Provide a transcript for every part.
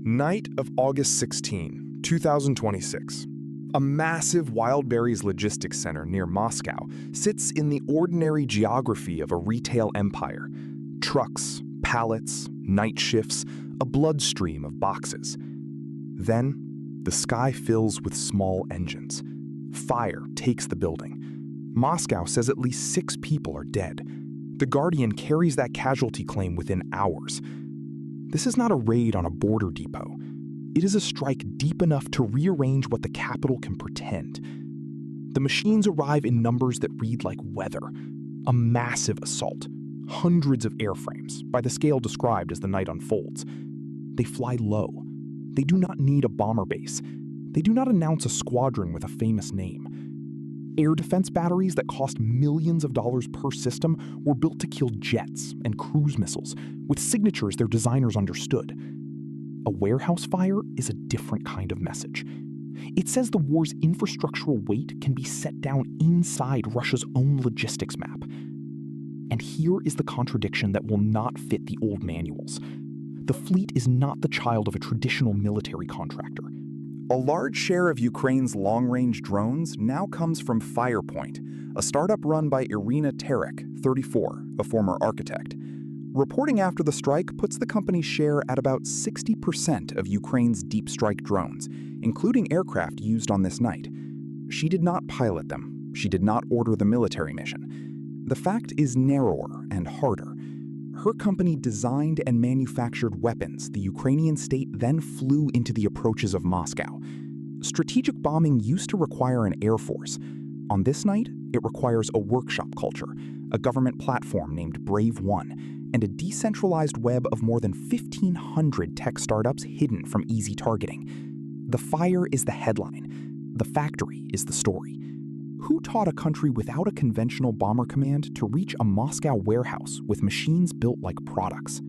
Night of August 16, 2026. A massive Wildberries logistics center near Moscow sits in the ordinary geography of a retail empire. Trucks, pallets, night shifts, a bloodstream of boxes. Then, the sky fills with small engines. Fire takes the building. Moscow says at least 6 people are dead. The Guardian carries that casualty claim within hours. This is not a raid on a border depot. It is a strike deep enough to rearrange what the capital can pretend. The machines arrive in numbers that read like weather. A massive assault. Hundreds of airframes, by the scale described as the night unfolds. They fly low. They do not need a bomber base. They do not announce a squadron with a famous name. Air defense batteries that cost millions of dollars per system were built to kill jets and cruise missiles, with signatures their designers understood. A warehouse fire is a different kind of message. It says the war's infrastructural weight can be set down inside Russia's own logistics map. And here is the contradiction that will not fit the old manuals. The fleet is not the child of a traditional military contractor. A large share of Ukraine's long-range drones now comes from Firepoint, a startup run by Iryna Terekh, 34, a former architect. Reporting after the strike puts the company's share at about 60% of Ukraine's deep strike drones, including aircraft used on this night. She did not pilot them. She did not order the military mission. The fact is narrower and harder. Her company designed and manufactured weapons the Ukrainian state then flew into the approaches of Moscow. Strategic bombing used to require an air force. On this night, it requires a workshop culture, a government platform named Brave One, and a decentralized web of more than 1,500 tech startups hidden from easy targeting. The fire is the headline. The factory is the story. Who taught a country without a conventional bomber command to reach a Moscow warehouse with machines built like products?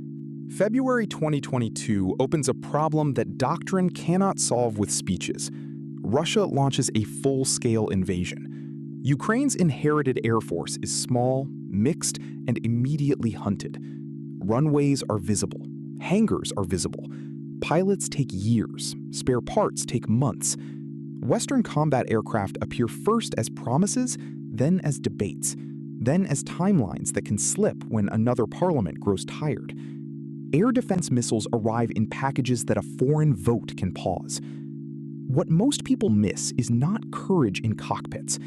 February 2022 opens a problem that doctrine cannot solve with speeches. Russia launches a full-scale invasion. Ukraine's inherited air force is small, mixed, and immediately hunted. Runways are visible. Hangars are visible. Pilots take years. Spare parts take months. Western combat aircraft appear first as promises, then as debates, then as timelines that can slip when another parliament grows tired. Air defense missiles arrive in packages that a foreign vote can pause. What most people miss is not courage in cockpits.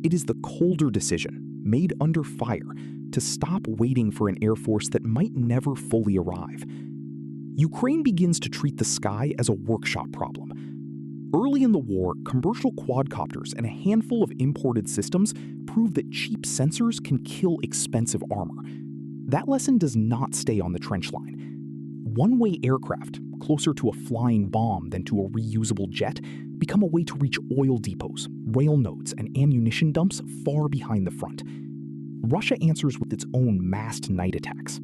It is the colder decision, made under fire, to stop waiting for an air force that might never fully arrive. Ukraine begins to treat the sky as a workshop problem. Early in the war, commercial quadcopters and a handful of imported systems prove that cheap sensors can kill expensive armor. That lesson does not stay on the trench line. One-way aircraft, closer to a flying bomb than to a reusable jet, become a way to reach oil depots, rail nodes, and ammunition dumps far behind the front. Russia answers with its own massed night attacks.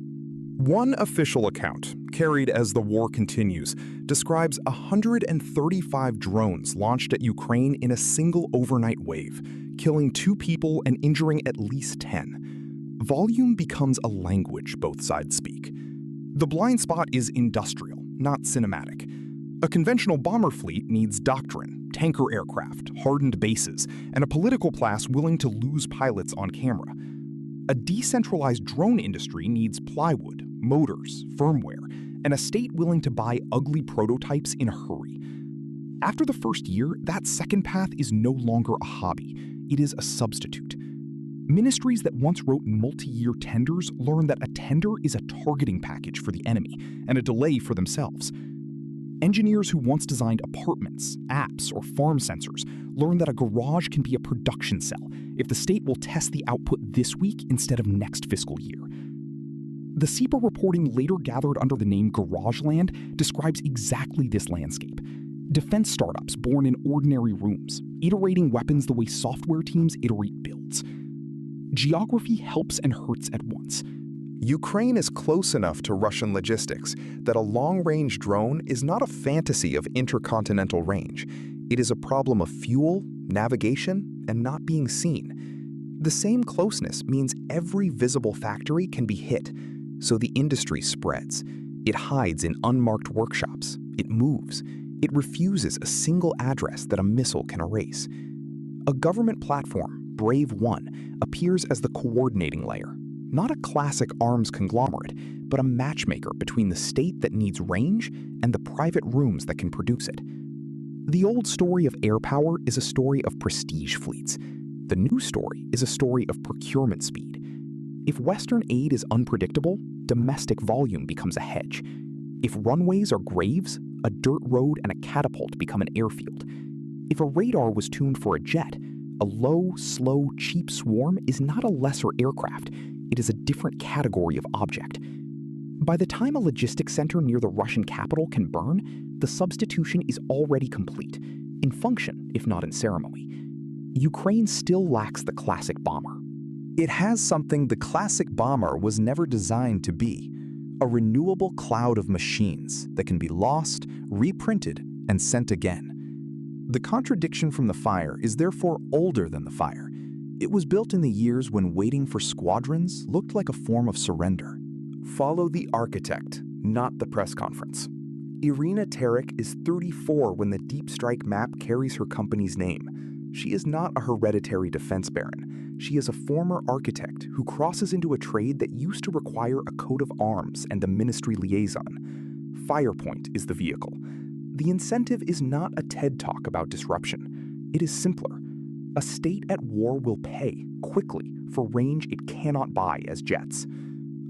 One official account, carried as the war continues, describes 135 drones launched at Ukraine in a single overnight wave, killing 2 people and injuring at least 10. Volume becomes a language both sides speak. The blind spot is industrial, not cinematic. A conventional bomber fleet needs doctrine, tanker aircraft, hardened bases, and a political class willing to lose pilots on camera. A decentralized drone industry needs plywood, motors, firmware, and a state willing to buy ugly prototypes in a hurry. After the first year, that second path is no longer a hobby. It is a substitute. Ministries that once wrote multi-year tenders learn that a tender is a targeting package for the enemy and a delay for themselves. Engineers who once designed apartments, apps, or farm sensors learn that a garage can be a production cell if the state will test the output this week instead of next fiscal year. The SIPA reporting later gathered under the name Garageland describes exactly this landscape. Defense startups born in ordinary rooms, iterating weapons the way software teams iterate builds. Geography helps and hurts at once. Ukraine is close enough to Russian logistics that a long-range drone is not a fantasy of intercontinental range. It is a problem of fuel, navigation, and not being seen. The same closeness means every visible factory can be hit, so the industry spreads. It hides in unmarked workshops, It moves. It refuses a single address that a missile can erase. A government platform, Brave One, appears as the coordinating layer, not a classic arms conglomerate, but a matchmaker between the state that needs range and the private rooms that can produce it. The old story of air power is a story of prestige fleets. The new story is a story of procurement speed. If Western aid is unpredictable, domestic volume becomes a hedge. If runways are graves, a dirt road and a catapult become an airfield. If a radar was tuned for a jet, a low, slow, cheap swarm is not a lesser aircraft. It is a different category of object. By the time a logistics center near the Russian capital can burn, the substitution is already complete, in function, if not in ceremony. Ukraine still lacks the classic bomber. It has something the classic bomber was never designed to be: a renewable cloud of machines that can be lost, reprinted, and sent again. The contradiction from the fire is therefore older than the fire. It was built in the years when waiting for squadrons looked like a form of surrender. Follow the architect, not the press conference. Iryna Terekh is 34 when the deep strike map carries her company's name. She is not a hereditary defense baron. She is a former architect who crosses into a trade that used to require a coat of arms and a ministry liaison. Firepoint is the vehicle. The incentive is not a TED talk about disruption. It is simpler. A state at war will pay, quickly, for range it cannot buy as jets.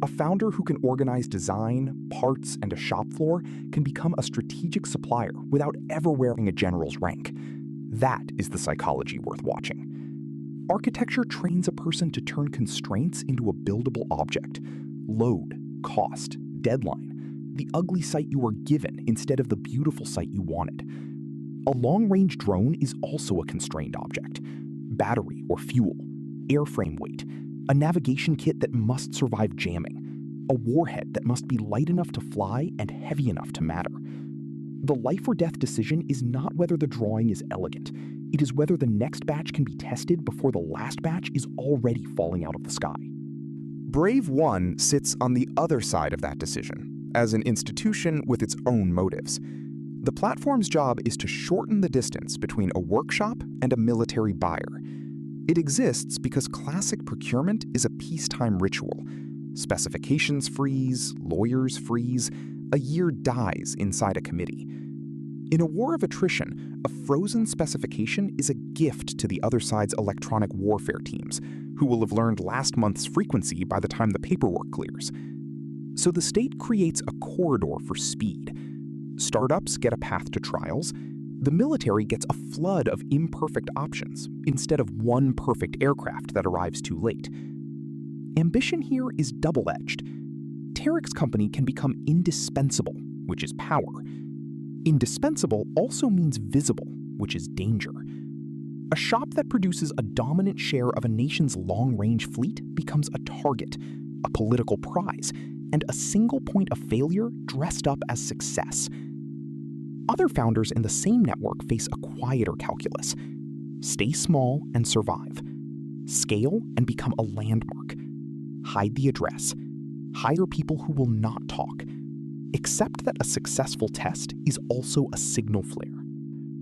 A founder who can organize design, parts, and a shop floor can become a strategic supplier without ever wearing a general's rank. That is the psychology worth watching. Architecture trains a person to turn constraints into a buildable object. Load, cost, deadline. The ugly site you were given instead of the beautiful site you wanted. A long-range drone is also a constrained object. Battery or fuel, airframe weight, a navigation kit that must survive jamming, a warhead that must be light enough to fly and heavy enough to matter. The life or death decision is not whether the drawing is elegant. It is whether the next batch can be tested before the last batch is already falling out of the sky. Brave One sits on the other side of that decision, as an institution with its own motives. The platform's job is to shorten the distance between a workshop and a military buyer. It exists because classic procurement is a peacetime ritual. Specifications freeze, lawyers freeze, a year dies inside a committee. In a war of attrition, a frozen specification is a gift to the other side's electronic warfare teams, who will have learned last month's frequency by the time the paperwork clears. So the state creates a corridor for speed. Startups get a path to trials. The military gets a flood of imperfect options instead of one perfect aircraft that arrives too late. Ambition here is double-edged. Terekh's company can become indispensable, which is power. Indispensable also means visible, which is danger. A shop that produces a dominant share of a nation's long-range fleet becomes a target, a political prize, and a single point of failure dressed up as success. Other founders in the same network face a quieter calculus. Stay small and survive. Scale and become a landmark. Hide the address. Hire people who will not talk. Accept that a successful test is also a signal flare.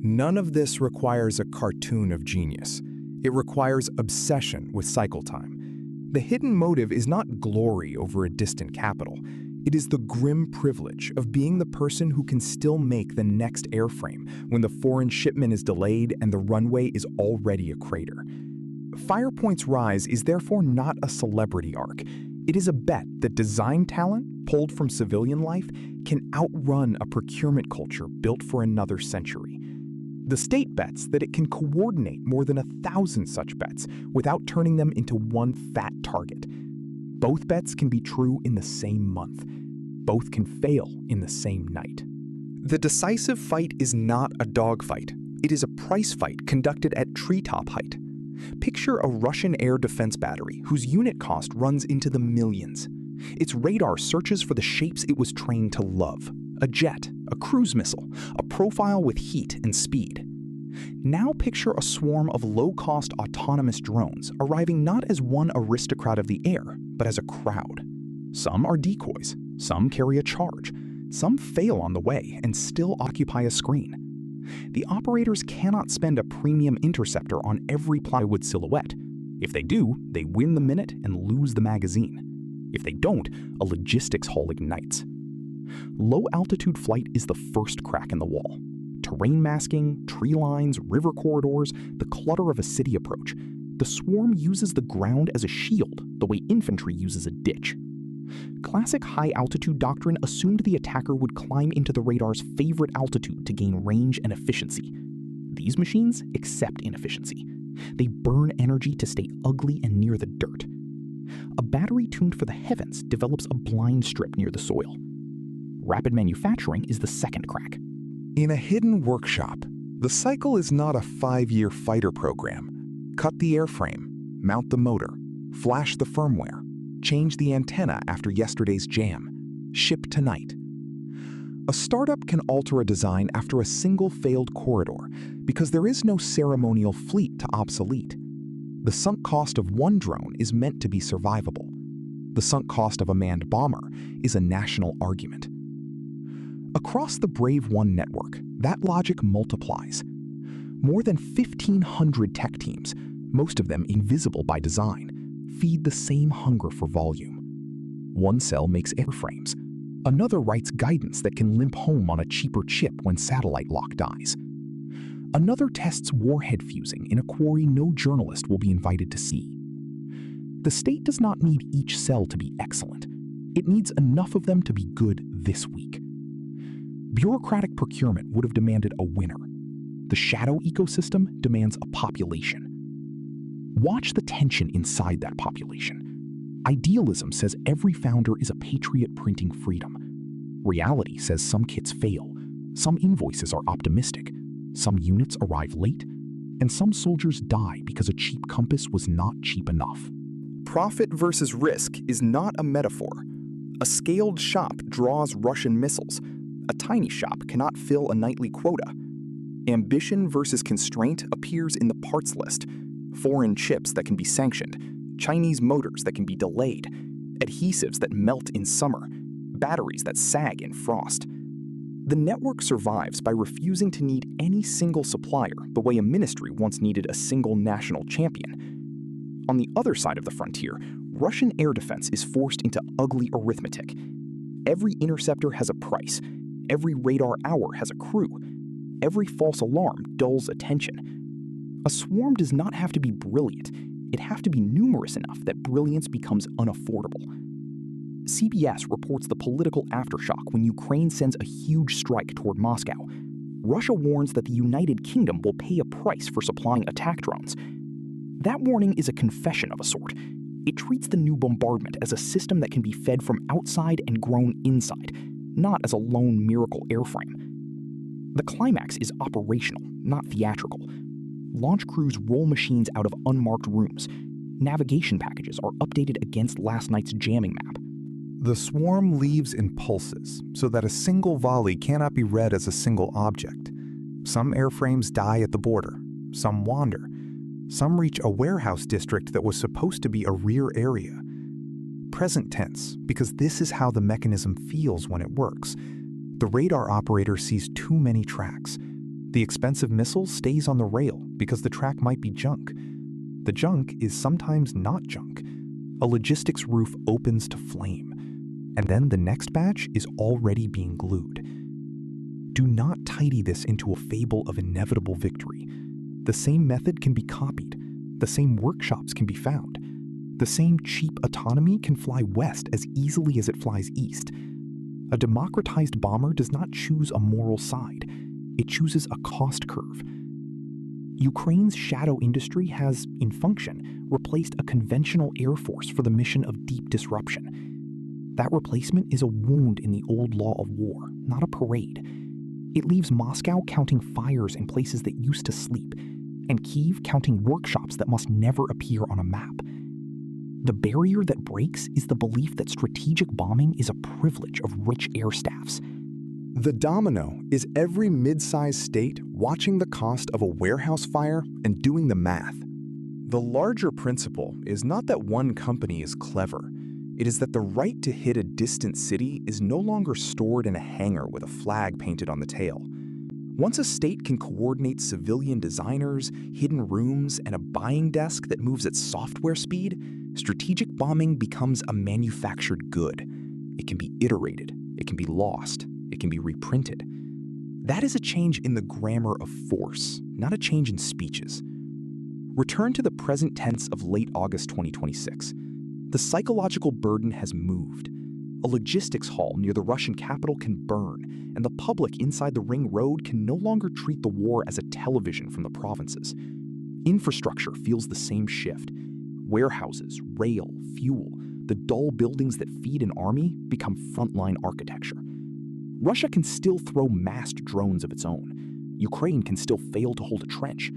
None of this requires a cartoon of genius. It requires obsession with cycle time. The hidden motive is not glory over a distant capital. It is the grim privilege of being the person who can still make the next airframe when the foreign shipment is delayed and the runway is already a crater. Firepoint's rise is therefore not a celebrity arc. It is a bet that design talent, pulled from civilian life, can outrun a procurement culture built for another century. The state bets that it can coordinate more than 1,000 such bets without turning them into one fat target. Both bets can be true in the same month. Both can fail in the same night. The decisive fight is not a dogfight. It is a price fight conducted at treetop height. Picture a Russian air defense battery whose unit cost runs into the millions. Its radar searches for the shapes it was trained to love: a jet, a cruise missile, a profile with heat and speed. Now picture a swarm of low-cost autonomous drones arriving not as one aristocrat of the air, but as a crowd. Some are decoys, some carry a charge. Some fail on the way and still occupy a screen. The operators cannot spend a premium interceptor on every plywood silhouette. If they do, they win the minute and lose the magazine. If they don't, a logistics hole ignites. Low-altitude flight is the first crack in the wall. Terrain masking, tree lines, river corridors, the clutter of a city approach. The swarm uses the ground as a shield, the way infantry uses a ditch. Classic high-altitude doctrine assumed the attacker would climb into the radar's favorite altitude to gain range and efficiency. These machines accept inefficiency. They burn energy to stay ugly and near the dirt. A battery tuned for the heavens develops a blind strip near the soil. Rapid manufacturing is the second crack. In a hidden workshop, the cycle is not a 5-year fighter program. Cut the airframe, mount the motor, flash the firmware, change the antenna after yesterday's jam, ship tonight. A startup can alter a design after a single failed corridor because there is no ceremonial fleet to obsolete. The sunk cost of one drone is meant to be survivable. The sunk cost of a manned bomber is a national argument. Across the Brave One network, that logic multiplies. More than 1,500 tech teams, most of them invisible by design, feed the same hunger for volume. One cell makes airframes. Another writes guidance that can limp home on a cheaper chip when satellite lock dies. Another tests warhead fusing in a quarry no journalist will be invited to see. The state does not need each cell to be excellent. It needs enough of them to be good this week. Bureaucratic procurement would have demanded a winner. The shadow ecosystem demands a population. Watch the tension inside that population. Idealism says every founder is a patriot printing freedom. Reality says some kits fail, some invoices are optimistic, some units arrive late, and some soldiers die because a cheap compass was not cheap enough. Profit versus risk is not a metaphor. A scaled shop draws Russian missiles. A tiny shop cannot fill a nightly quota. Ambition versus constraint appears in the parts list. Foreign chips that can be sanctioned, Chinese motors that can be delayed, adhesives that melt in summer, batteries that sag in frost. The network survives by refusing to need any single supplier the way a ministry once needed a single national champion. On the other side of the frontier, Russian air defense is forced into ugly arithmetic. Every interceptor has a price. Every radar hour has a crew. Every false alarm dulls attention. A swarm does not have to be brilliant. It has to be numerous enough that brilliance becomes unaffordable. CBS reports the political aftershock when Ukraine sends a huge strike toward Moscow. Russia warns that the United Kingdom will pay a price for supplying attack drones. That warning is a confession of a sort. It treats the new bombardment as a system that can be fed from outside and grown inside, not as a lone miracle airframe. The climax is operational, not theatrical. Launch crews roll machines out of unmarked rooms. Navigation packages are updated against last night's jamming map. The swarm leaves in pulses, so that a single volley cannot be read as a single object. Some airframes die at the border. Some wander. Some reach a warehouse district that was supposed to be a rear area. Present tense, because this is how the mechanism feels when it works. The radar operator sees too many tracks. The expensive missile stays on the rail because the track might be junk. The junk is sometimes not junk. A logistics roof opens to flame, and then the next batch is already being glued. Do not tidy this into a fable of inevitable victory. The same method can be copied. The same workshops can be found. The same cheap autonomy can fly west as easily as it flies east. A democratized bomber does not choose a moral side. It chooses a cost curve. Ukraine's shadow industry has, in function, replaced a conventional air force for the mission of deep disruption. That replacement is a wound in the old law of war, not a parade. It leaves Moscow counting fires in places that used to sleep, and Kyiv counting workshops that must never appear on a map. The barrier that breaks is the belief that strategic bombing is a privilege of rich air staffs. The domino is every mid-sized state watching the cost of a warehouse fire and doing the math. The larger principle is not that one company is clever. It is that the right to hit a distant city is no longer stored in a hangar with a flag painted on the tail. Once a state can coordinate civilian designers, hidden rooms, and a buying desk that moves at software speed, strategic bombing becomes a manufactured good. It can be iterated, it can be lost, it can be reprinted. That is a change in the grammar of force, not a change in speeches. Return to the present tense of late August 2026. The psychological burden has moved. A logistics hall near the Russian capital can burn, and the public inside the ring road can no longer treat the war as a television from the provinces. Infrastructure feels the same shift. Warehouses, rail, fuel, the dull buildings that feed an army become frontline architecture. Russia can still throw massed drones of its own. Ukraine can still fail to hold a trench.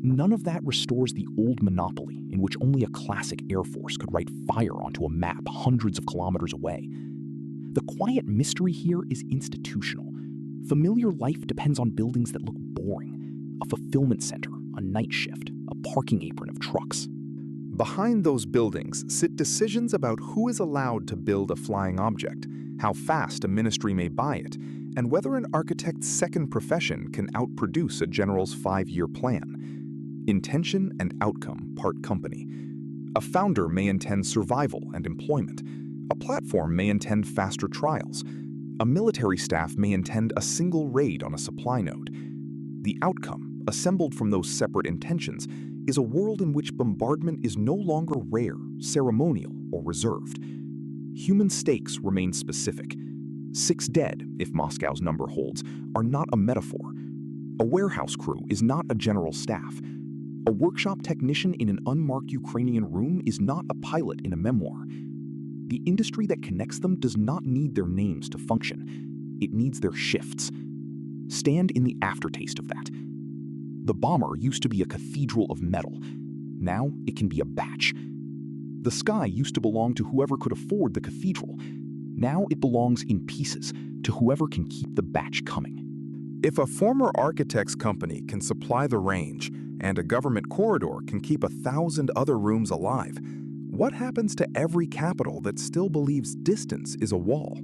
None of that restores the old monopoly in which only a classic air force could write fire onto a map hundreds of kilometers away. The quiet mystery here is institutional. Familiar life depends on buildings that look boring. A fulfillment center, a night shift, a parking apron of trucks. Behind those buildings sit decisions about who is allowed to build a flying object, how fast a ministry may buy it, and whether an architect's second profession can outproduce a general's 5-year plan. Intention and outcome part company. A founder may intend survival and employment. A platform may intend faster trials. A military staff may intend a single raid on a supply node. The outcome, assembled from those separate intentions, is a world in which bombardment is no longer rare, ceremonial, or reserved. Human stakes remain specific. 6 dead, if Moscow's number holds, are not a metaphor. A warehouse crew is not a general staff. A workshop technician in an unmarked Ukrainian room is not a pilot in a memoir. The industry that connects them does not need their names to function. It needs their shifts. Stand in the aftertaste of that. The bomber used to be a cathedral of metal. Now it can be a batch. The sky used to belong to whoever could afford the cathedral. Now it belongs in pieces to whoever can keep the batch coming. If a former architect's company can supply the range, and a government corridor can keep 1,000 other rooms alive, what happens to every capital that still believes distance is a wall?